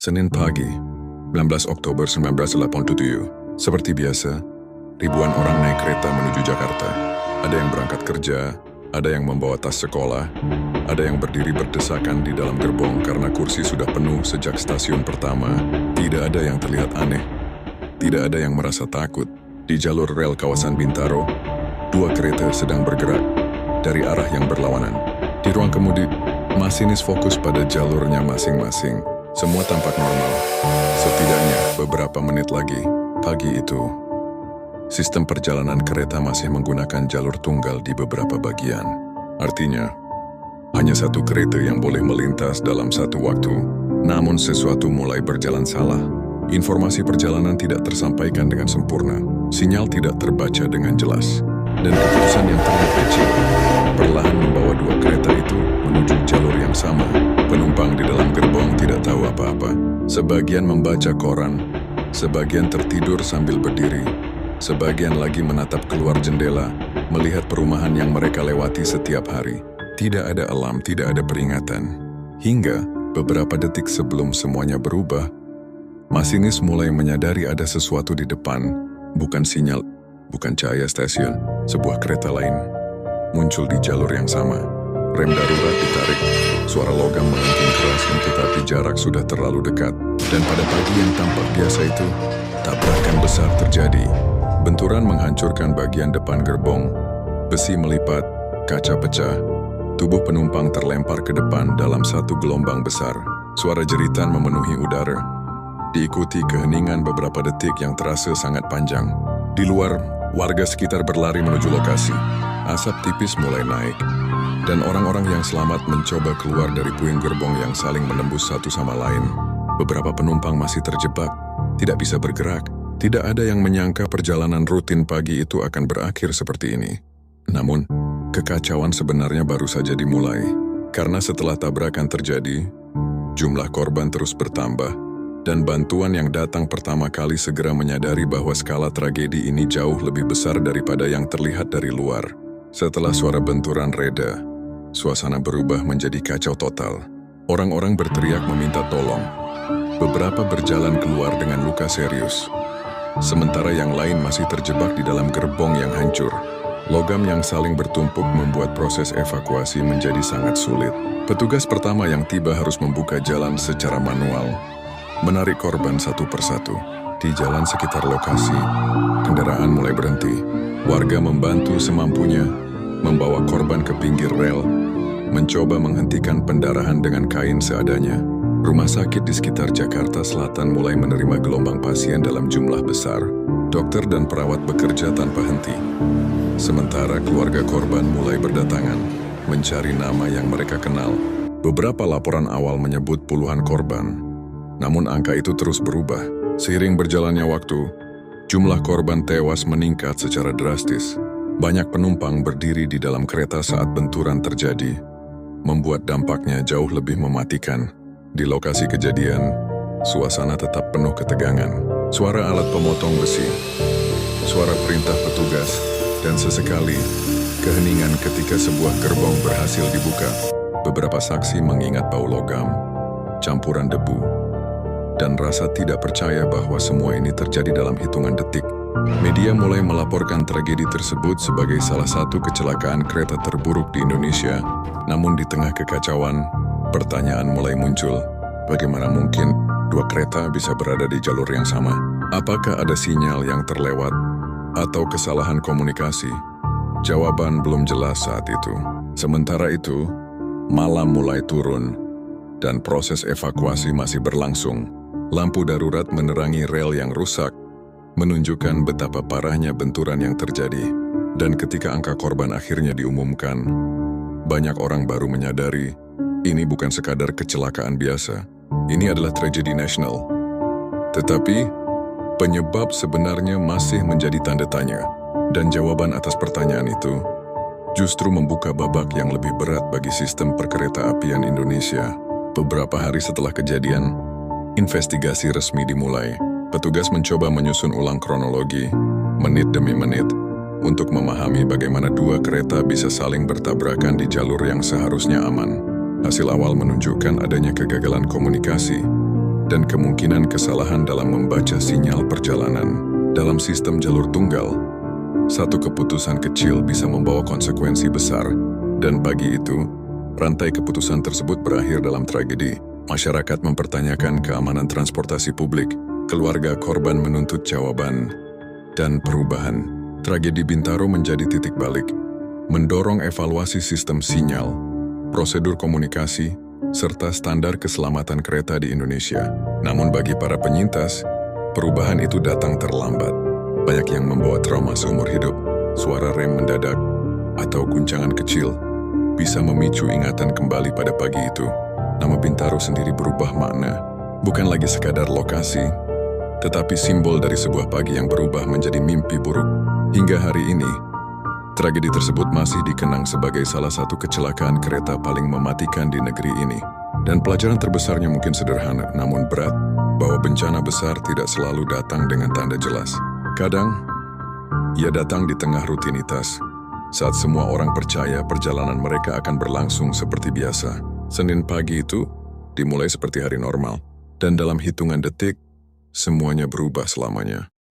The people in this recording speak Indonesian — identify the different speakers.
Speaker 1: Senin pagi, 19 Oktober 1987. Seperti biasa, ribuan orang naik kereta menuju Jakarta. Ada yang berangkat kerja, ada yang membawa tas sekolah, ada yang berdiri berdesakan di dalam gerbong karena kursi sudah penuh sejak stasiun pertama. Tidak ada yang terlihat aneh. Tidak ada yang merasa takut. Di jalur rel kawasan Bintaro, dua kereta sedang bergerak dari arah yang berlawanan. Di ruang kemudi, masinis fokus pada jalurnya masing-masing. Semua tampak normal. Setidaknya beberapa menit lagi, pagi itu, sistem perjalanan kereta masih menggunakan jalur tunggal di beberapa bagian. Artinya, hanya satu kereta yang boleh melintas dalam satu waktu. Namun sesuatu mulai berjalan salah. Informasi perjalanan tidak tersampaikan dengan sempurna. Sinyal tidak terbaca dengan jelas. Dan keputusan yang terlihat kecil perlahan membawa dua kereta itu menuju jalur yang sama. Penumpang di dalam gerbong tidak tahu apa-apa. Sebagian membaca koran, sebagian tertidur sambil berdiri, sebagian lagi menatap keluar jendela, melihat perumahan yang mereka lewati setiap hari. Tidak ada alarm, tidak ada peringatan. Hingga beberapa detik sebelum semuanya berubah, masinis mulai menyadari ada sesuatu di depan. Bukan sinyal, bukan cahaya stasiun, sebuah kereta lain muncul di jalur yang sama. Rem darurat ditarik, suara logam melengking keras tetapi jarak sudah terlalu dekat. Dan pada pagi yang tampak biasa itu, tabrakan besar terjadi. Benturan menghancurkan bagian depan gerbong, besi melipat, kaca pecah, tubuh penumpang terlempar ke depan dalam satu gelombang besar. Suara jeritan memenuhi udara, diikuti keheningan beberapa detik yang terasa sangat panjang. Di luar, warga sekitar berlari menuju lokasi. Asap tipis mulai naik, dan orang-orang yang selamat mencoba keluar dari puing gerbong yang saling menembus satu sama lain. Beberapa penumpang masih terjebak, tidak bisa bergerak. Tidak ada yang menyangka perjalanan rutin pagi itu akan berakhir seperti ini. Namun, kekacauan sebenarnya baru saja dimulai. Karena setelah tabrakan terjadi, jumlah korban terus bertambah, dan bantuan yang datang pertama kali segera menyadari bahwa skala tragedi ini jauh lebih besar daripada yang terlihat dari luar. Setelah suara benturan reda, suasana berubah menjadi kacau total. Orang-orang berteriak meminta tolong. Beberapa berjalan keluar dengan luka serius, sementara yang lain masih terjebak di dalam gerbong yang hancur. Logam yang saling bertumpuk membuat proses evakuasi menjadi sangat sulit. Petugas pertama yang tiba harus membuka jalan secara manual, menarik korban satu persatu. Di jalan sekitar lokasi, kendaraan mulai berhenti. Warga membantu semampunya, membawa korban ke pinggir rel, mencoba menghentikan pendarahan dengan kain seadanya. Rumah sakit di sekitar Jakarta Selatan mulai menerima gelombang pasien dalam jumlah besar. Dokter dan perawat bekerja tanpa henti. Sementara keluarga korban mulai berdatangan, mencari nama yang mereka kenal. Beberapa laporan awal menyebut puluhan korban, namun angka itu terus berubah. Seiring berjalannya waktu, jumlah korban tewas meningkat secara drastis. Banyak penumpang berdiri di dalam kereta saat benturan terjadi, membuat dampaknya jauh lebih mematikan. Di lokasi kejadian, suasana tetap penuh ketegangan. Suara alat pemotong besi, suara perintah petugas, dan sesekali keheningan ketika sebuah gerbong berhasil dibuka. Beberapa saksi mengingat bau logam, campuran debu, dan rasa tidak percaya bahwa semua ini terjadi dalam hitungan detik. Media mulai melaporkan tragedi tersebut sebagai salah satu kecelakaan kereta terburuk di Indonesia. Namun di tengah kekacauan, pertanyaan mulai muncul. Bagaimana mungkin dua kereta bisa berada di jalur yang sama? Apakah ada sinyal yang terlewat atau kesalahan komunikasi? Jawaban belum jelas saat itu. Sementara itu, malam mulai turun dan proses evakuasi masih berlangsung. Lampu darurat menerangi rel yang rusak, menunjukkan betapa parahnya benturan yang terjadi. Dan ketika angka korban akhirnya diumumkan, banyak orang baru menyadari ini bukan sekadar kecelakaan biasa. Ini adalah tragedi nasional. Tetapi, penyebab sebenarnya masih menjadi tanda tanya. Dan jawaban atas pertanyaan itu justru membuka babak yang lebih berat bagi sistem perkereta-apian Indonesia. Beberapa hari setelah kejadian, investigasi resmi dimulai. Petugas mencoba menyusun ulang kronologi, menit demi menit, untuk memahami bagaimana dua kereta bisa saling bertabrakan di jalur yang seharusnya aman. Hasil awal menunjukkan adanya kegagalan komunikasi. dan kemungkinan kesalahan dalam membaca sinyal perjalanan. Dalam sistem jalur tunggal, satu keputusan kecil bisa membawa konsekuensi besar, dan pagi itu, rantai keputusan tersebut berakhir dalam tragedi. Masyarakat mempertanyakan keamanan transportasi publik, keluarga korban menuntut jawaban, dan perubahan. Tragedi Bintaro menjadi titik balik, mendorong evaluasi sistem sinyal, prosedur komunikasi, serta standar keselamatan kereta di Indonesia. Namun bagi para penyintas, perubahan itu datang terlambat. Banyak yang membawa trauma seumur hidup. Suara rem mendadak atau guncangan kecil bisa memicu ingatan kembali pada pagi itu. Nama Bintaro sendiri berubah makna, bukan lagi sekadar lokasi, tetapi simbol dari sebuah pagi yang berubah menjadi mimpi buruk. Hingga hari ini, tragedi tersebut masih dikenang sebagai salah satu kecelakaan kereta paling mematikan di negeri ini. Dan pelajaran terbesarnya mungkin sederhana, namun berat, bahwa bencana besar tidak selalu datang dengan tanda jelas. Kadang, ia datang di tengah rutinitas, saat semua orang percaya perjalanan mereka akan berlangsung seperti biasa. Senin pagi itu dimulai seperti hari normal, dan dalam hitungan detik, semuanya berubah selamanya.